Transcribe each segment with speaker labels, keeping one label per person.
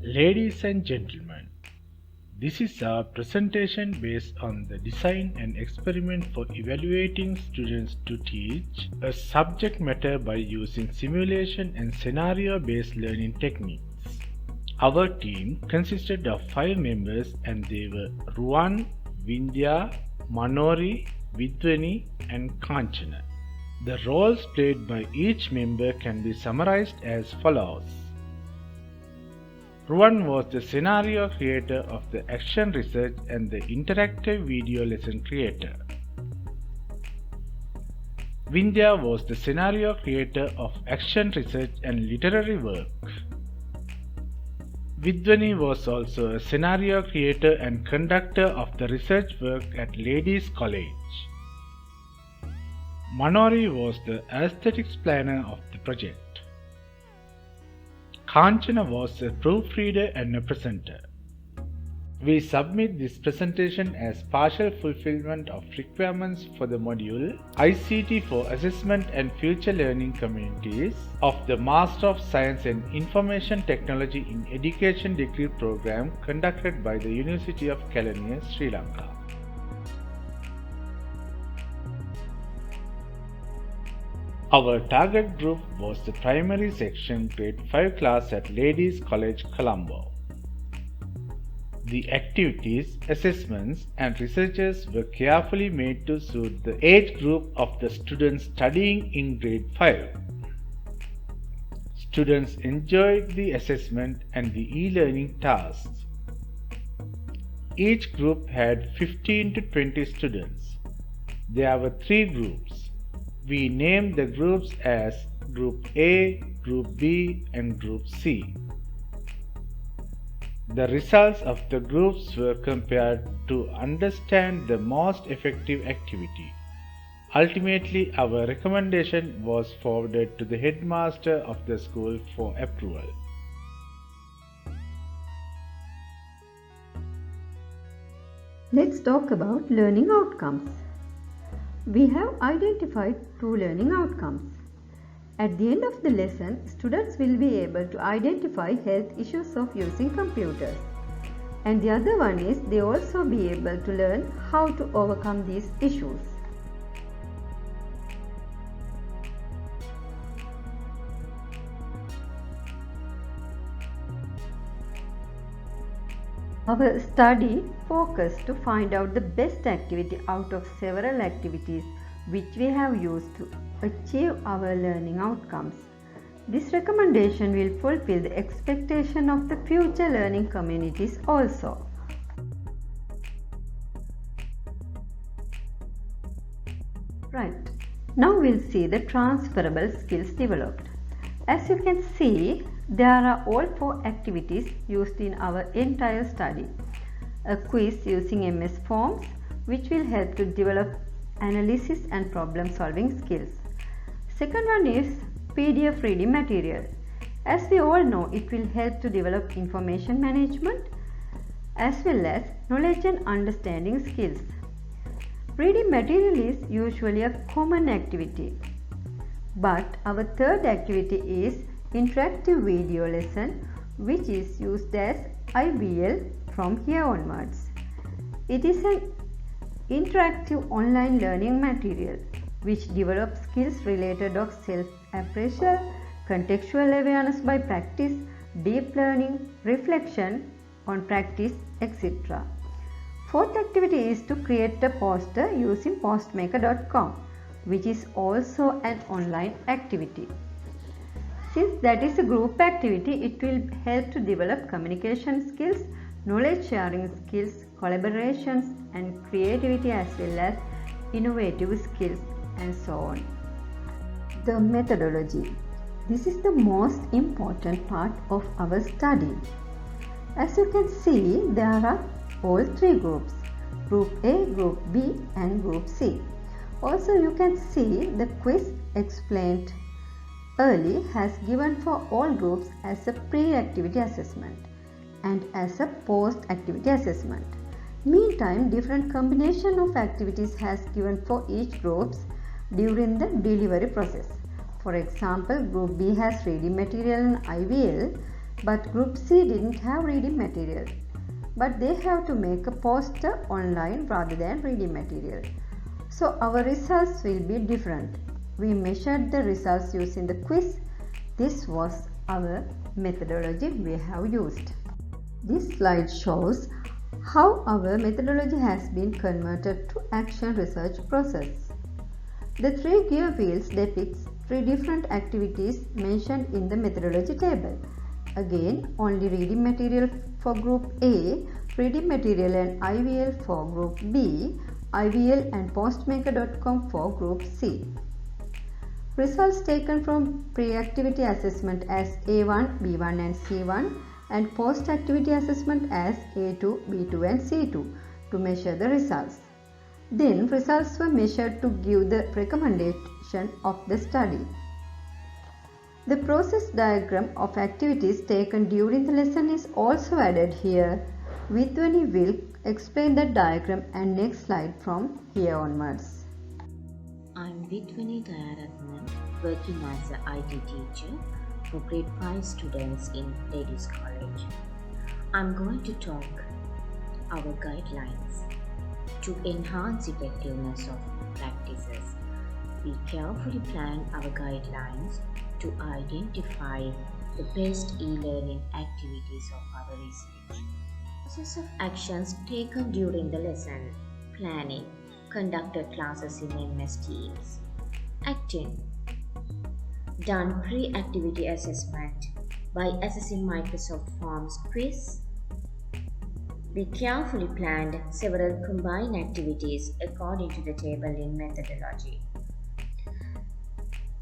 Speaker 1: Ladies and gentlemen, this is a presentation based on the design and experiment for evaluating students to teach a subject matter by using simulation and scenario-based learning techniques. Our team consisted of 5 members and they were Ruwan, Vindhya, Manori, Vidwani and Kanchana. The roles played by each member can be summarized as follows. Ruwan was the scenario creator of the action research and the interactive video lesson creator. Vindhya was the scenario creator of action research and literary work. Vidwani was also a scenario creator and conductor of the research work at Ladies College. Manori was the aesthetics planner of the project. Kanchana was a proofreader and a presenter. We submit this presentation as partial fulfillment of requirements for the module ICT for Assessment and Future Learning Communities of the Master of Science and Information Technology in Education degree program conducted by the University of Kelaniya, Sri Lanka. Our target group was the primary section grade 5 class at Ladies College, Colombo. The activities, assessments and researches were carefully made to suit the age group of the students studying in grade 5. Students enjoyed the assessment and the e-learning tasks. Each group had 15 to 20 students. There were 3 groups. We named the groups as Group A, Group B and Group C. The results of the groups were compared to understand the most effective activity. Ultimately, our recommendation was forwarded to the headmaster of the school for approval.
Speaker 2: Let's talk about learning outcomes. We have identified 2 learning outcomes. At the end of the lesson, students will be able to identify health issues of using computers. And the other one is they also be able to learn how to overcome these issues. Our study focused to find out the best activity out of several activities which we have used to achieve our learning outcomes. This recommendation will fulfill the expectation of the future learning communities also. Right, now we'll see the transferable skills developed. As you can see, there are all 4 activities used in our entire study. A quiz using MS Forms, which will help to develop analysis and problem solving skills. Second one is PDF reading material. As we all know, it will help to develop information management as well as knowledge and understanding skills. Reading material is usually a common activity. But our third activity is interactive video lesson, which is used as IVL from here onwards. It is an interactive online learning material which develops skills related of self-appraisal, contextual awareness by practice, deep learning, reflection on practice, etc. Fourth activity is to create a poster using postmaker.com, which is also an online activity. Since that is a group activity, it will help to develop communication skills, knowledge sharing skills, collaborations and creativity as well as innovative skills and so on. The methodology. This is the most important part of our study. As you can see, there are all 3 groups, Group A, Group B and Group C. Also you can see the quiz explained early has given for all groups as a pre-activity assessment and as a post-activity assessment. Meantime, different combination of activities has given for each groups during the delivery process. For example, Group B has reading material and IVL But Group C didn't have reading material. But they have to make a poster online rather than reading material. So our results will be different. We measured the results using the quiz. This was our methodology we have used. This slide shows how our methodology has been converted to action research process. The three gear wheels depicts three different activities mentioned in the methodology table. Again, only reading material for Group A, reading material and IVL for Group B, IVL and postmaker.com for Group C. Results taken from pre-activity assessment as A1, B1 and C1 and post-activity assessment as A2, B2 and C2 to measure the results. Then results were measured to give the recommendation of the study. The process diagram of activities taken during the lesson is also added here. Vidwani will explain the diagram and next slide from here onwards.
Speaker 3: I'm Vidwani Dayaratnam, working as an IT teacher for grade 5 students in Ladies College. I'm going to talk our guidelines to enhance effectiveness of practices. We carefully plan our guidelines to identify the best e-learning activities of our research. Process of actions taken during the lesson. Planning. Conducted classes in MS Teams. Acting. Done pre-activity assessment by assessing Microsoft Forms quiz. We carefully planned several combined activities according to the table in methodology.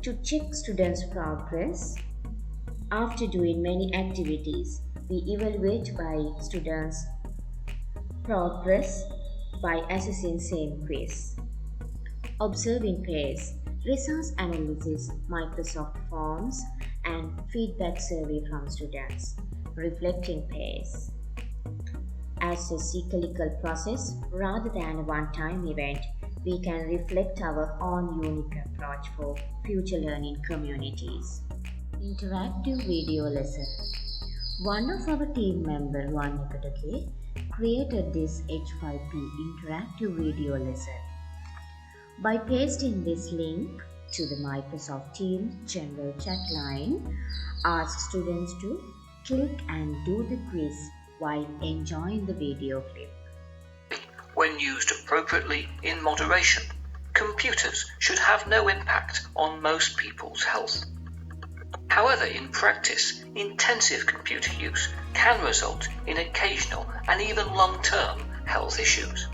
Speaker 3: To check students' progress, after doing many activities, we evaluate by students' progress by assessing same quiz. Observing pace, resource analysis, Microsoft Forms, and feedback survey from students. Reflecting pace. As a cyclical process rather than a one-time event, we can reflect our own unique approach for future learning communities. Interactive video lesson. One of our team members, Lanka, created this H5P interactive video lesson. By pasting this link to the Microsoft Teams general chat line, ask students to click and do the quiz while enjoying the video clip.
Speaker 4: When used appropriately in moderation, computers should have no impact on most people's health. However, in practice, intensive computer use can result in occasional and even long-term health issues.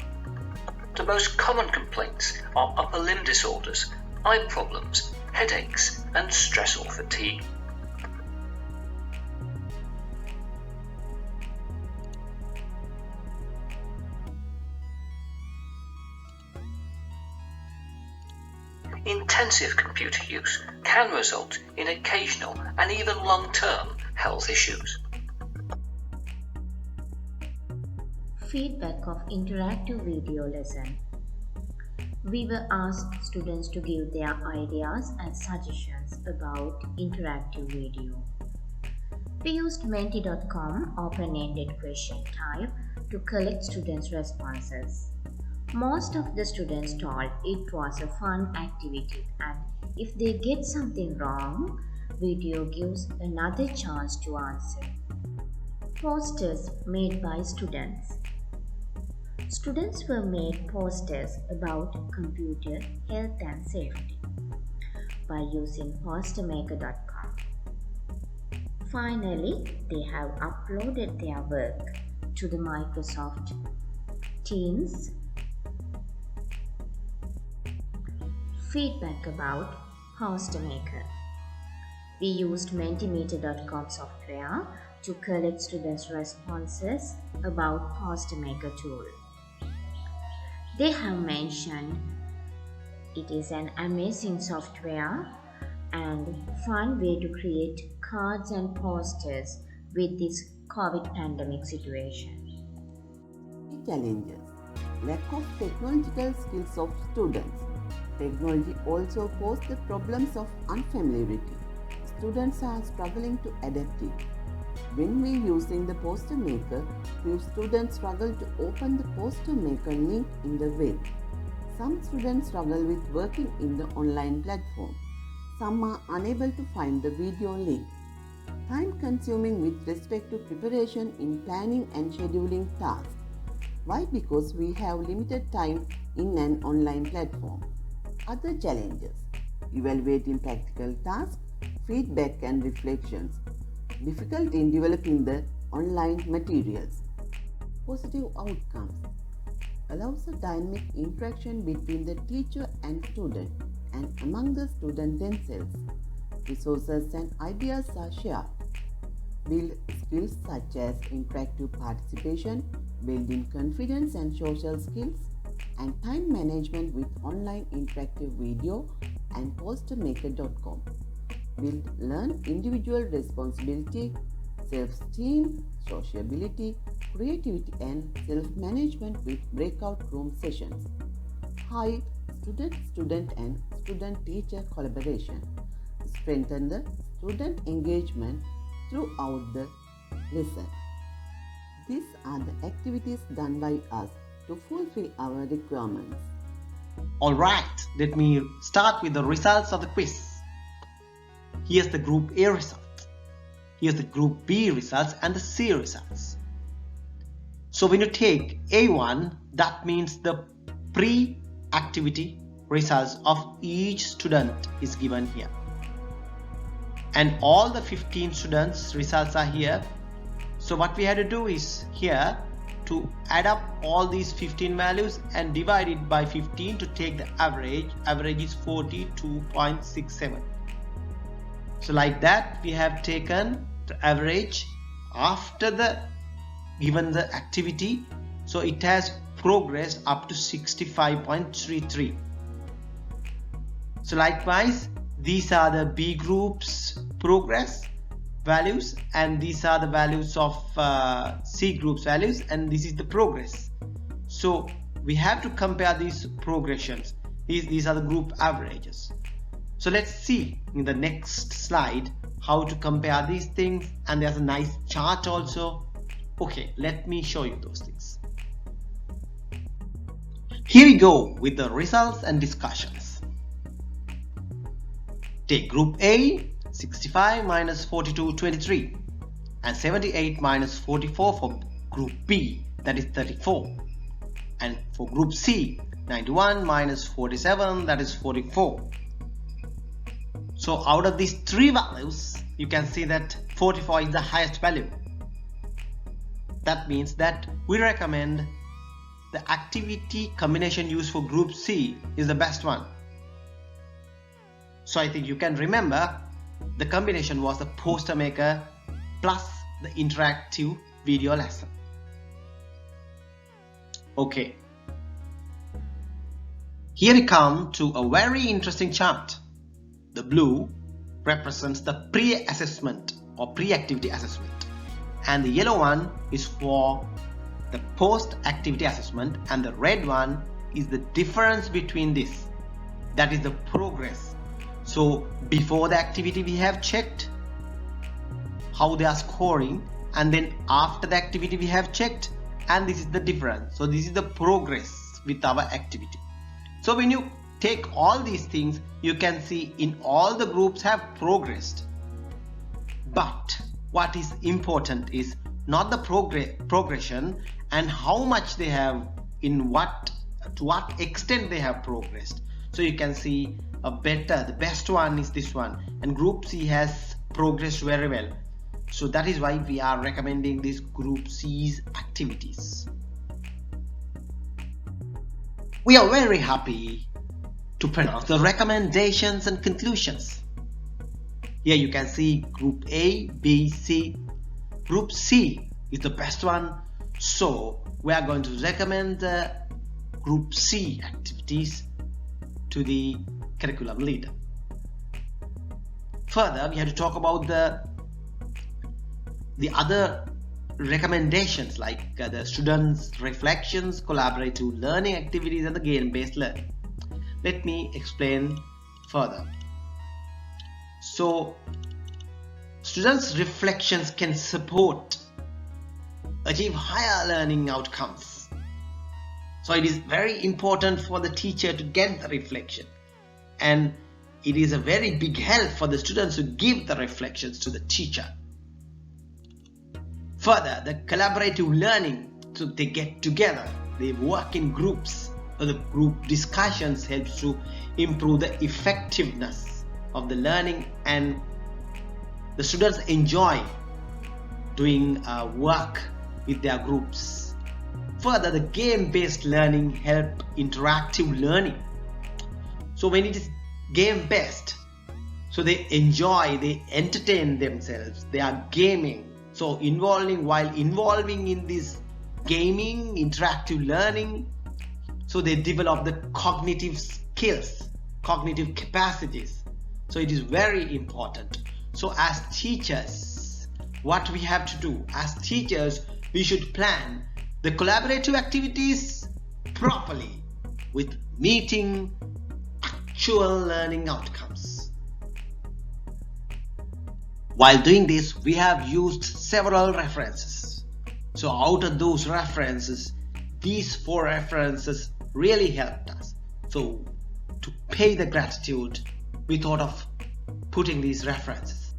Speaker 4: The most common complaints are upper limb disorders, eye problems, headaches, and stress or fatigue. Intensive computer use can result in occasional and even long-term health issues.
Speaker 3: Feedback of interactive video lesson. We were asked students to give their ideas and suggestions about interactive video. We used menti.com open-ended question type to collect students' responses. Most of the students told it was a fun activity, and if they get something wrong, video gives another chance to answer. Posters made by students. Students were made posters about computer health and safety by using postermaker.com. Finally, they have uploaded their work to the Microsoft Teams. Feedback about PosterMaker. We used Mentimeter.com software to collect students' responses about PosterMaker tool. They have mentioned it is an amazing software and fun way to create cards and posters with this COVID pandemic situation.
Speaker 5: Challenges. Lack of technological skills of students. Technology also poses the problems of unfamiliarity. Students are struggling to adapt it. When we using the poster maker, few students struggle to open the poster maker link in the web. Some students struggle with working in the online platform. Some are unable to find the video link. Time consuming with respect to preparation in planning and scheduling tasks. Why? Because we have limited time in an online platform. Other challenges: evaluating practical tasks, feedback and reflections, difficult in developing the online materials. Positive outcomes: allows a dynamic interaction between the teacher and student and among the students themselves. Resources and ideas are shared. Build skills such as interactive participation, building confidence and social skills, and time management with online interactive video and postermaker.com. Build learn individual responsibility, self-esteem, sociability, creativity and self-management with breakout room sessions. High student and student-teacher collaboration. Strengthen the student engagement throughout the lesson. These are the activities done by us to fulfill our requirements.
Speaker 6: Alright, let me start with the results of the quiz. Here's the Group A result. Here's the Group B results and the C results. So when you take A1, that means the pre-activity results of each student is given here. And all the 15 students' results are here. So what we had to do is here to add up all these 15 values and divide it by 15 to take the average. Average is 42.67. So like that we have taken the average after the given the activity. So it has progressed up to 65.33. So likewise, these are the B group's progress values and these are the values of C group's values, and this is the progress. So we have to compare these progressions. These are the group averages. So let's see in the next slide how to compare these things, and there's a nice chart also. Okay, let me show you those things. Here we go with the results and discussions. Take Group A, 65 minus 42, 23, and 78 minus 44 for Group B, that is 34, and for Group C, 91 minus 47, that is 44. So out of these three values, you can see that 44 is the highest value. That means that we recommend the activity combination used for Group C is the best one. So I think you can remember the combination was the poster maker plus the interactive video lesson. Okay. Here we come to a very interesting chart. The blue represents the pre-assessment or pre-activity assessment, and the yellow one is for the post-activity assessment, and the red one is the difference between this, that is the progress. So before the activity we have checked how they are scoring, and then after the activity we have checked, and this is the difference. So this is the progress with our activity. So when you take all these things, you can see in all the groups have progressed. But what is important is not the progression and how much they have, to what extent they have progressed. So you can see the best one is this one, and Group C has progressed very well. So that is why we are recommending this Group C's activities. We are very happy to pronounce the recommendations and conclusions. Here you can see Group A, B, C. Group C is the best one, so we are going to recommend the Group C activities to the curriculum leader. Further, we have to talk about the other recommendations like the students' reflections, collaborative learning activities, and the game-based learning. Let me explain further. So students' reflections can support achieve higher learning outcomes. So it is very important for the teacher to get the reflection, and it is a very big help for the students to give the reflections to the teacher. Further, the collaborative learning, so they get together, they work in groups. So the group discussions helps to improve the effectiveness of the learning, and the students enjoy doing work with their groups. Further, the game-based learning help interactive learning. So when it is game-based, so they enjoy, they entertain themselves, they are gaming. So while involving in this gaming, interactive learning, so they develop the cognitive skills, cognitive capacities. So it is very important. So as teachers, what we have to do? As teachers, we should plan the collaborative activities properly with meeting actual learning outcomes. While doing this, we have used several references. So out of those references, these 4 references really helped us. So to pay the gratitude, we thought of putting these references.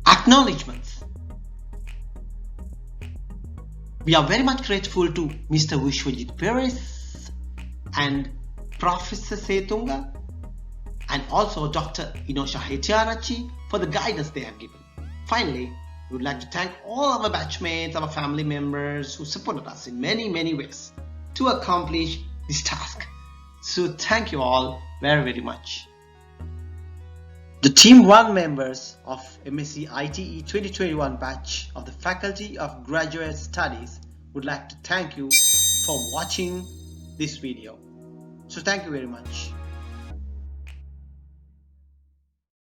Speaker 6: Acknowledgements. We are very much grateful to Mr. Vishwajit Perez and Professor Setunga, and also Dr. Inosha Hetiarachi for the guidance they have given. Finally, we would like to thank all our batchmates, our family members who supported us in many, many ways to accomplish this task. So thank you all very, very much. The Team 1 members of MSc ITE 2021 batch of the Faculty of Graduate Studies would like to thank you for watching this video. So thank you very much.